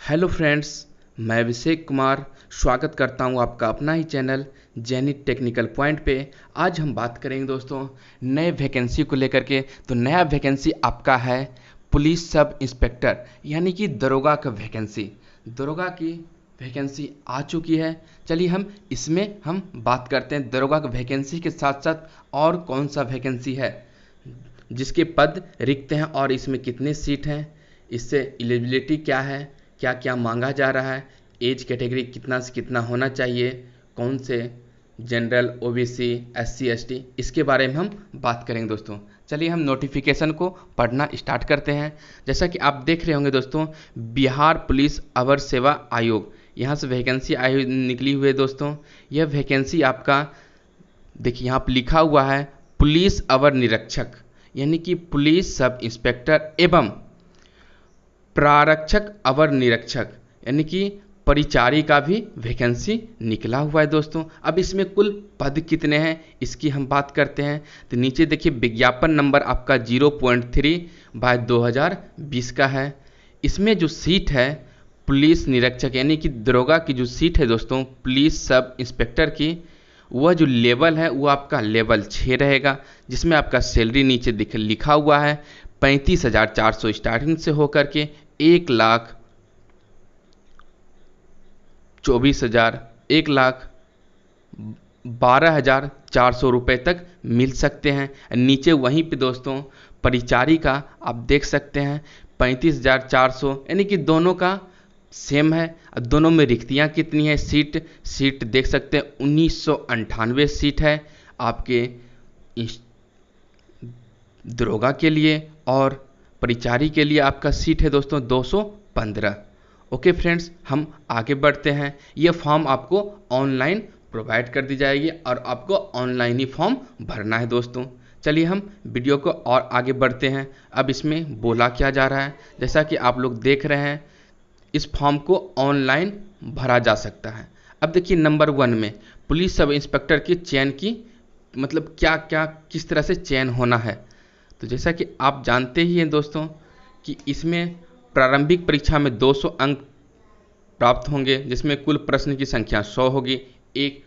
Hello friends, मैं अभिषेक कुमार स्वागत करता हूं आपका अपना ही चैनल जेनिथ टेक्निकल पॉइंट पे। आज हम बात करेंगे दोस्तों नए वैकेंसी को लेकर के। तो नया वैकेंसी आपका है पुलिस सब इंस्पेक्टर यानी कि दरोगा का वैकेंसी। दरोगा की वैकेंसी आ चुकी है। चलिए हम बात करते हैं दरोगा की वैकेंसी के साथ साथ और कौन सा वैकेंसी है, जिसके पद रिक्त हैं और इसमें कितने सीट हैं, इससे एलिजिबिलिटी क्या है, क्या क्या मांगा जा रहा है, एज कैटेगरी कितना से कितना होना चाहिए, कौन से जनरल, ओबीसी, एससी, एसटी, इसके बारे में हम बात करेंगे दोस्तों। चलिए हम नोटिफिकेशन को पढ़ना स्टार्ट करते हैं। जैसा कि आप देख रहे होंगे दोस्तों, बिहार पुलिस अवर सेवा आयोग, यहाँ से वैकेंसी आई निकली हुई है दोस्तों। यह वैकेंसी आपका देखिए यहाँ पर लिखा हुआ है पुलिस अवर निरीक्षक यानी कि पुलिस सब इंस्पेक्टर एवं प्रारक्षक अवर निरीक्षक यानी कि परिचारी का भी वैकेंसी निकला हुआ है दोस्तों। अब इसमें कुल पद कितने हैं इसकी हम बात करते हैं। तो नीचे देखिए विज्ञापन नंबर आपका 0.3/2020 का है। इसमें जो सीट है पुलिस निरीक्षक यानी कि दरोगा की जो सीट है दोस्तों पुलिस सब इंस्पेक्टर की, वह जो लेवल है वो आपका लेवल 6 रहेगा, जिसमें आपका सैलरी नीचे लिखा हुआ है 35,400 स्टार्टिंग से होकर के 1,24,000 1,12,400 रुपये तक मिल सकते हैं। नीचे वहीं पे दोस्तों परिचारी का आप देख सकते हैं 35,400 यानी कि दोनों का सेम है। अब दोनों में रिक्तियां कितनी है, सीट देख सकते हैं 1998 सीट है आपके दरोगा के लिए, और परिचारी के लिए आपका सीट है दोस्तों 215। ओके फ्रेंड्स, हम आगे बढ़ते हैं। यह फॉर्म आपको ऑनलाइन प्रोवाइड कर दी जाएगी और आपको ऑनलाइन ही फॉर्म भरना है दोस्तों। चलिए हम वीडियो को और आगे बढ़ते हैं। अब इसमें बोला क्या जा रहा है, जैसा कि आप लोग देख रहे हैं इस फॉर्म को ऑनलाइन भरा जा सकता है। अब देखिए नंबर 1 में पुलिस सब इंस्पेक्टर की चयन की मतलब क्या क्या किस तरह से चयन होना है। तो जैसा कि आप जानते ही हैं दोस्तों कि इसमें प्रारंभिक परीक्षा में 200 अंक प्राप्त होंगे, जिसमें कुल प्रश्न की संख्या 100 होगी एक,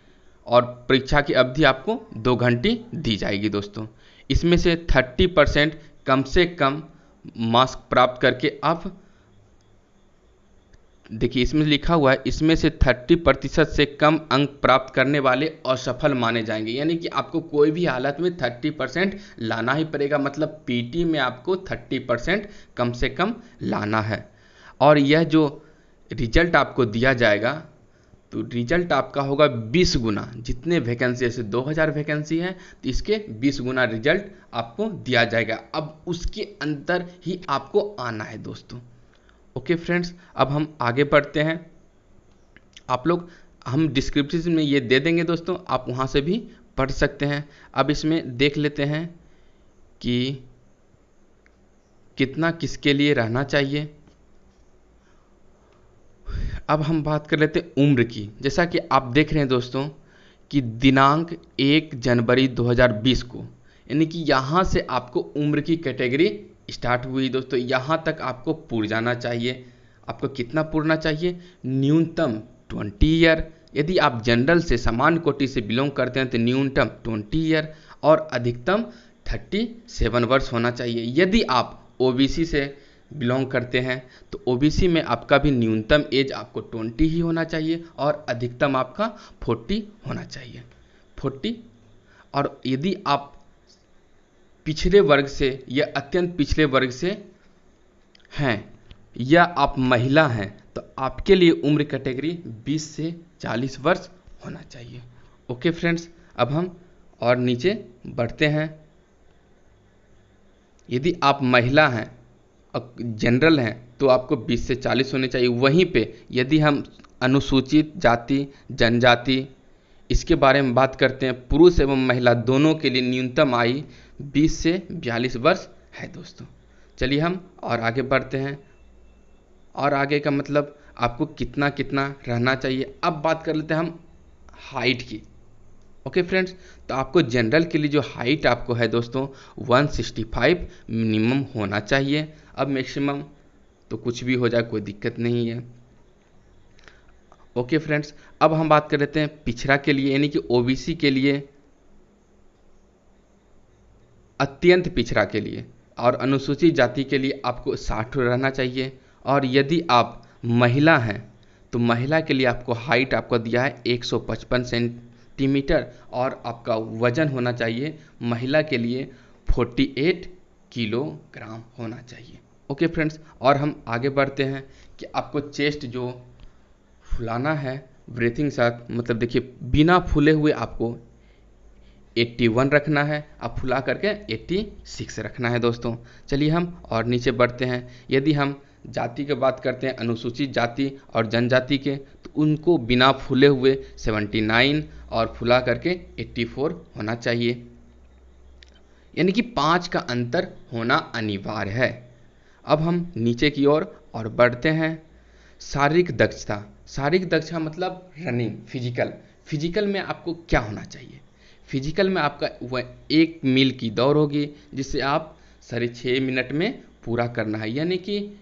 और परीक्षा की अवधि आपको 2 घंटे दी जाएगी दोस्तों। इसमें से 30% कम से कम मार्क्स प्राप्त करके आप देखिए इसमें लिखा हुआ है इसमें से 30% से कम अंक प्राप्त करने वाले असफल माने जाएंगे, यानी कि आपको कोई भी हालत में 30% लाना ही पड़ेगा। मतलब पीटी में आपको 30% कम से कम लाना है। और यह जो रिजल्ट आपको दिया जाएगा तो रिजल्ट आपका होगा 20 गुना, जितने वैकेंसी जैसे 2000 वैकेंसी है तो इसके 20 गुना रिजल्ट आपको दिया जाएगा। अब उसके अंदर ही आपको आना है दोस्तों। ओके फ्रेंड्स, अब हम आगे बढ़ते हैं। आप लोग हम डिस्क्रिप्शन में ये दे देंगे दोस्तों, आप वहाँ से भी पढ़ सकते हैं। अब इसमें देख लेते हैं कि कितना किसके लिए रहना चाहिए। अब हम बात कर लेते हैं उम्र की। जैसा कि आप देख रहे हैं दोस्तों कि दिनांक 1 जनवरी 2020 को, यानी कि यहाँ से आपको उम्र की कैटेगरी स्टार्ट हुई दोस्तों। यहाँ तक आपको पूर जाना चाहिए। आपको कितना पूरना चाहिए, न्यूनतम 20 ईयर। यदि आप जनरल से सामान्य कोटि से बिलोंग करते हैं तो न्यूनतम 20 ईयर और अधिकतम 37 वर्ष होना चाहिए। यदि आप ओबीसी से बिलोंग करते हैं तो ओबीसी में आपका भी न्यूनतम एज आपको 20 ही होना चाहिए और अधिकतम आपका 40 होना चाहिए, 40। और यदि आप पिछड़े वर्ग से या अत्यंत पिछड़े वर्ग से हैं या आप महिला हैं तो आपके लिए उम्र कैटेगरी 20 से 40 वर्ष होना चाहिए। ओके फ्रेंड्स, अब हम और नीचे बढ़ते हैं। यदि आप महिला हैं और जनरल हैं तो आपको 20 से 40 होने चाहिए। वहीं पे यदि हम अनुसूचित जाति, जनजाति, इसके बारे में बात करते हैं, पुरुष एवं महिला दोनों के लिए न्यूनतम आयु 20 से 42 वर्ष है दोस्तों। चलिए हम और आगे बढ़ते हैं। और आगे का मतलब आपको कितना कितना रहना चाहिए। अब बात कर लेते हैं हम हाइट की। ओके फ्रेंड्स, तो आपको जनरल के लिए जो हाइट आपको है दोस्तों 165 मिनिमम होना चाहिए। अब मैक्सिमम तो कुछ भी हो जाए, कोई दिक्कत नहीं है। ओके फ्रेंड्स, अब हम बात कर लेते हैं पिछड़ा के लिए, यानी कि ओबीसी के लिए, अत्यंत पिछड़ा के लिए और अनुसूचित जाति के लिए आपको 60 रहना चाहिए। और यदि आप महिला हैं तो महिला के लिए आपको हाइट आपको दिया है 155 सेंटीमीटर और आपका वजन होना चाहिए महिला के लिए 48 किलोग्राम होना चाहिए। ओके फ्रेंड्स, और हम आगे बढ़ते हैं कि आपको चेस्ट जो फुलाना है ब्रीथिंग साथ, मतलब देखिए बिना फूले हुए आपको 81 रखना है, अब फुला करके 86 रखना है दोस्तों। चलिए हम और नीचे बढ़ते हैं। यदि हम जाति की बात करते हैं, अनुसूचित जाति और जनजाति के, तो उनको बिना फूले हुए 79 और फुला करके 84 होना चाहिए, यानी कि 5 का अंतर होना अनिवार्य है। अब हम नीचे की ओर और बढ़ते हैं। शारीरिक दक्षता, शारीरिक दक्षता मतलब रनिंग, फिजिकल में आपको क्या होना चाहिए? फिजिकल में आपका वह 1 मील की दौड़ होगी जिसे आप 6.5 मिनट में पूरा करना है, यानी कि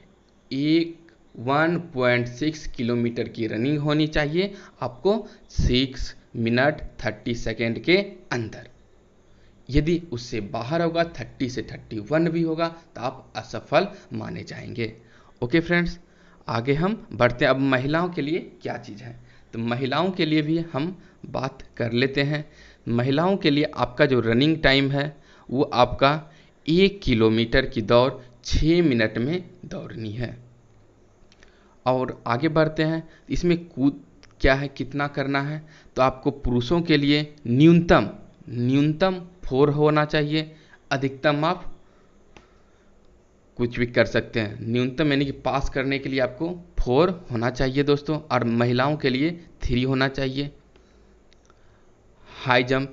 1.6 किलोमीटर की रनिंग होनी चाहिए आपको 6 मिनट 30 सेकेंड के अंदर। यदि उससे बाहर होगा 30 से 31 भी होगा तो आप असफल माने जाएंगे। ओके फ्रेंड्स, आगे हम बढ़ते हैं। अब महिलाओं के लिए क्या चीज़ है, तो महिलाओं के लिए भी हम बात कर लेते हैं। महिलाओं के लिए आपका जो रनिंग टाइम है वो आपका 1 किलोमीटर की दौड़ 6 मिनट में दौड़नी है। और आगे बढ़ते हैं, इसमें कूद क्या है, कितना करना है, तो आपको पुरुषों के लिए न्यूनतम 4 होना चाहिए, अधिकतम आप कुछ भी कर सकते हैं। न्यूनतम यानी कि पास करने के लिए आपको 4 होना चाहिए दोस्तों, और महिलाओं के लिए 3 होना चाहिए। हाई जंप,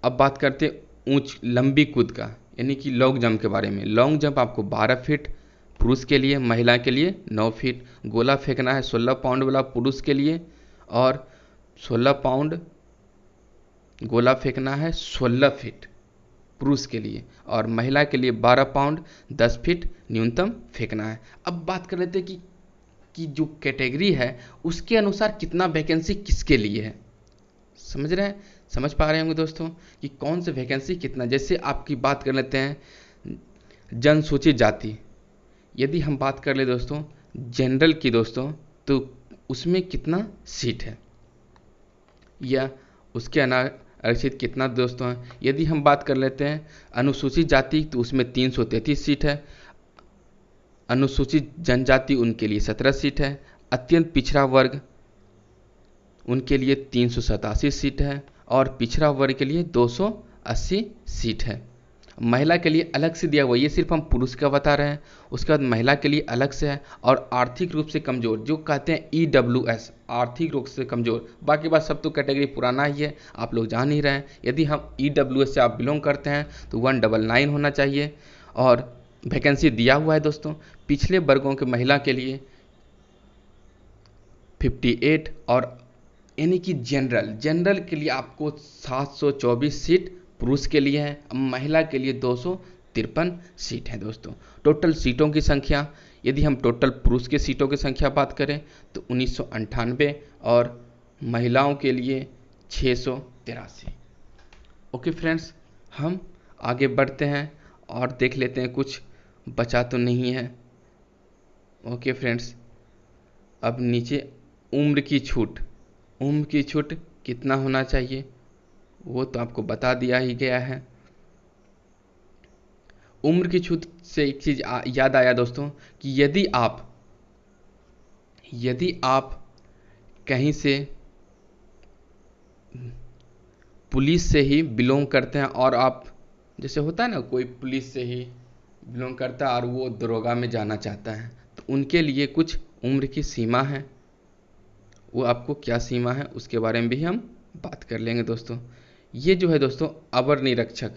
अब बात करते हैं ऊंच लंबी कूद का, यानी कि लॉन्ग जंप के बारे में। लॉन्ग जंप आपको 12 फीट पुरुष के लिए, महिला के लिए 9 फीट। गोला फेंकना है 16 पाउंड वाला पुरुष के लिए, और 16 पाउंड गोला फेंकना है 16 फीट पुरुष के लिए, और महिला के लिए 12 पाउंड 10 फीट न्यूनतम फेंकना है। अब बात कर लेते हैं कि जो कैटेगरी है उसके अनुसार कितना वैकेंसी किसके लिए है। समझ पा रहे होंगे दोस्तों कि कौन से वैकेंसी कितना। जैसे आपकी बात कर लेते हैं जनसूचित जाति, यदि हम बात कर ले दोस्तों जनरल की दोस्तों, तो उसमें कितना सीट है या उसके आरक्षित कितना दोस्तों है। यदि हम बात कर लेते हैं अनुसूचित जाति, तो उसमें 333 सीट है। अनुसूचित जनजाति उनके लिए 17 सीट है। अत्यंत पिछड़ा वर्ग उनके लिए 387 सीट है, और पिछड़ा वर्ग के लिए 280 सीट है। महिला के लिए अलग से दिया हुआ, ये सिर्फ हम पुरुष का बता रहे हैं। उसके बाद महिला के लिए अलग से है, और आर्थिक रूप से कमजोर जो कहते हैं EWS, आर्थिक रूप से कमजोर, बाकी बात सब तो कैटेगरी पुराना ही है, आप लोग जान ही रहे हैं। यदि हम EWS से आप बिलोंग करते हैं तो 199 होना चाहिए, और वैकेंसी दिया हुआ है दोस्तों। पिछले वर्गों के महिला के लिए 58, और यानी कि जनरल के लिए आपको 724 सीट पुरुष के लिए है, महिला के लिए 253 सीट है दोस्तों। टोटल सीटों की संख्या, यदि हम टोटल पुरुष के सीटों की संख्या बात करें तो 1998, और महिलाओं के लिए 683। ओके फ्रेंड्स, हम आगे बढ़ते हैं और देख लेते हैं कुछ बचा तो नहीं है। ओके फ्रेंड्स, अब नीचे उम्र की छूट कितना होना चाहिए वो तो आपको बता दिया ही गया है। उम्र की छूट से एक चीज याद आया दोस्तों कि यदि आप कहीं से पुलिस से ही बिलोंग करते हैं, और आप जैसे होता है ना कोई पुलिस से ही बिलोंग करता है और वो दरोगा में जाना चाहता है, तो उनके लिए कुछ उम्र की सीमा है। वो आपको क्या सीमा है उसके बारे में भी हम बात कर लेंगे दोस्तों। ये जो है दोस्तों अवर निरीक्षक,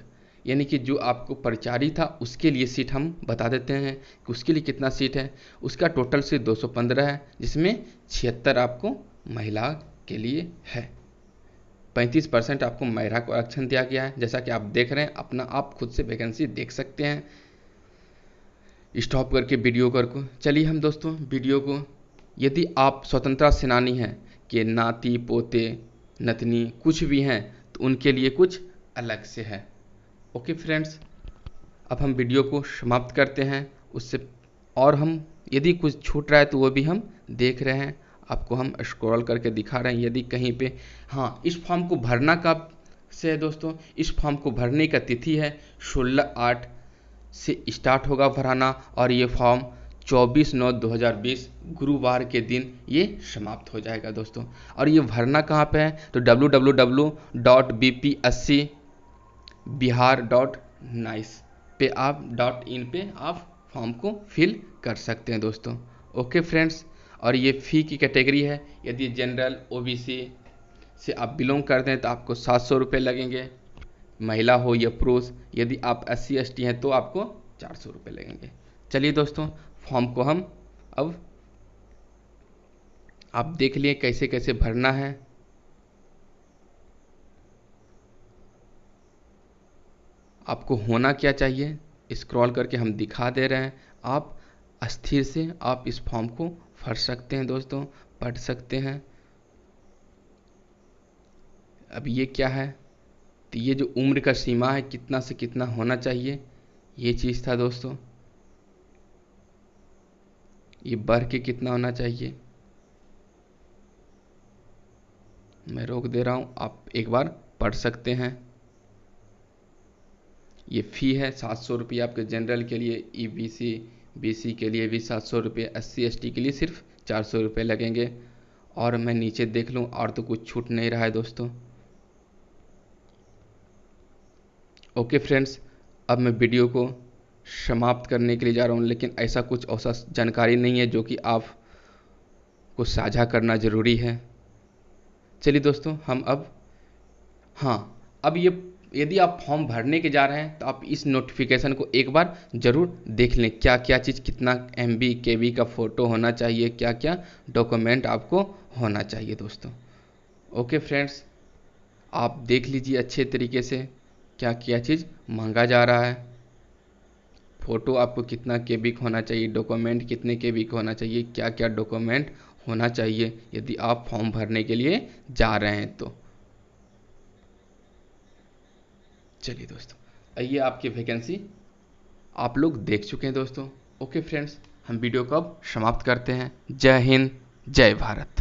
यानी कि जो आपको परिचारी था उसके लिए सीट हम बता देते हैं कि उसके लिए कितना सीट है। उसका टोटल सीट 215 है, जिसमें 76 आपको महिला के लिए है। 35% आपको महिला को आरक्षण दिया गया है। जैसा कि आप देख रहे हैं, अपना आप खुद से वैकेंसी देख सकते हैं स्टॉप करके वीडियो को। चलिए हम दोस्तों वीडियो को, यदि आप स्वतंत्रता सेनानी हैं, आपके नाती पोते नतनी कुछ भी हैं तो उनके लिए कुछ अलग से है। ओके फ्रेंड्स, अब हम वीडियो को समाप्त करते हैं। उससे और हम यदि कुछ छूट रहा है तो वो भी हम देख रहे हैं, आपको हम स्क्रॉल करके दिखा रहे हैं यदि कहीं पे। हाँ, इस फॉर्म को भरना कब से है दोस्तों? इस फॉर्म को भरने का तिथि है 16/8 से स्टार्ट होगा भराना, और ये फॉर्म 24/9/2020 गुरुवार के दिन ये समाप्त हो जाएगा दोस्तों। और ये भरना कहाँ पे है? तो www.bpscbihar.nice पे आप .in पे आप फॉर्म को फिल कर सकते हैं दोस्तों। ओके फ्रेंड्स, और ये फ़ी की कैटेगरी है। यदि जनरल ओबीसी से आप बिलोंग करते हैं तो आपको 700 रुपये लगेंगे, महिला हो या पुरुष। यदि आप SC/ST हैं तो आपको 400 रुपये लगेंगे। चलिए दोस्तों, फॉर्म को हम अब आप देख लिए कैसे कैसे भरना है। आपको होना क्या चाहिए, स्क्रॉल करके हम दिखा दे रहे हैं। आप अस्थिर से आप इस फॉर्म को भर सकते हैं दोस्तों, पढ़ सकते हैं। अब ये क्या है, तो ये जो उम्र का सीमा है कितना से कितना होना चाहिए, ये चीज़ था दोस्तों। ये बढ़ के कितना होना चाहिए, मैं रोक दे रहा हूँ, आप एक बार पढ़ सकते हैं। ये फ़ी है 700 रुपये आपके जनरल के लिए, EBC BC के लिए भी 700 रुपये, SC/ST के लिए सिर्फ 400 रुपये लगेंगे। और मैं नीचे देख लूँ और तो कुछ छूट नहीं रहा है दोस्तों। ओके फ्रेंड्स, अब मैं वीडियो को समाप्त करने के लिए जा रहा हूँ, लेकिन ऐसा कुछ ऐसा जानकारी नहीं है जो कि आप को साझा करना ज़रूरी है। चलिए दोस्तों, हम अब अब ये यदि आप फॉर्म भरने के जा रहे हैं तो आप इस नोटिफिकेशन को एक बार ज़रूर देख लें, क्या क्या चीज़, कितना MB KB का फ़ोटो होना चाहिए, क्या क्या डॉक्यूमेंट आपको होना चाहिए दोस्तों। ओके फ्रेंड्स, आप देख लीजिए अच्छे तरीके से क्या क्या चीज़ मांगा जा रहा है। फ़ोटो आपको कितना KB का होना चाहिए, डॉक्यूमेंट कितने KB का होना चाहिए, क्या क्या डॉक्यूमेंट होना चाहिए यदि आप फॉर्म भरने के लिए जा रहे हैं तो। चलिए दोस्तों, ये आपकी वैकेंसी आप लोग देख चुके हैं दोस्तों। ओके फ्रेंड्स, हम वीडियो को अब समाप्त करते हैं। जय हिंद, जय भारत।